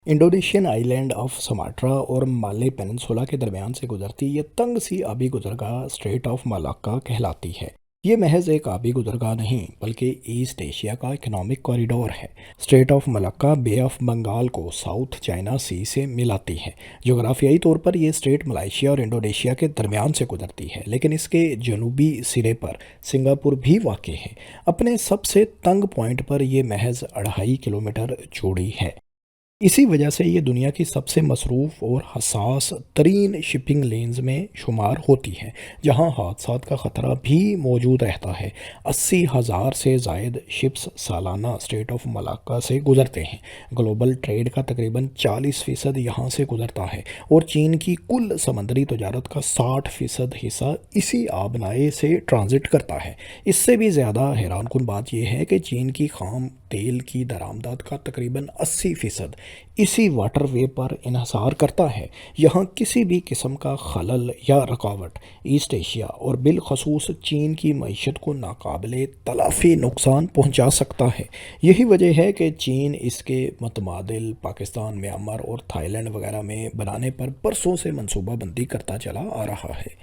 Indonesian island of सुमाट्रा और माले peninsula के दरमियान से गुजरती ये तंग सी आबी गुजरगाह स्ट्रेट ऑफ मलाक्का कहलाती है। ये महज एक आबी गुजरगाह नहीं बल्कि ईस्ट एशिया का इकोनॉमिक कॉरिडोर है। Strait of Malacca bay of Bengal को साउथ चाइना सी से मिलाती है। जोग्राफियाई तौर पर यह स्ट्रेट मलेशिया और इंडोनेशिया के दरमियान से गुजरती है, लेकिन इसके जनूबी सिरे पर सिंगापुर भी वाक़ है। अपने सबसे तंग पॉइंट पर यह महज 2.5 किलोमीटर चौड़ी है। इसी वजह से ये दुनिया की सबसे मसरूफ़ और हसास तरीन शिपिंग लेन्स में शुमार होती है, जहां हादसात का ख़तरा भी मौजूद रहता है। 80,000 से ज़ायद शिप्स सालाना स्ट्रेट ऑफ मलाक्का से गुज़रते हैं। ग्लोबल ट्रेड का तकरीबन 40% यहाँ से गुज़रता है और चीन की कुल समंदरी तजारत का 60% हिस्सा इसी आबनाए से ट्रांजिट करता है। इससे भी ज़्यादा हैरानकुन बात यह है कि चीन की खाम तेल की दरामदात का तकरीबन 80% इसी वाटर वे पर इन्हसार करता है। यहाँ किसी भी किस्म का खलल या रुकावट ईस्ट एशिया और बिलखसूस चीन की मईशत को नाकाबिले तलाफ़ी नुकसान पहुँचा सकता है। यही वजह है कि चीन इसके मुतमादिल पाकिस्तान, म्यांमार और थाईलैंड वगैरह में बनाने पर बरसों से मनसूबा बंदी करता चला आ रहा है।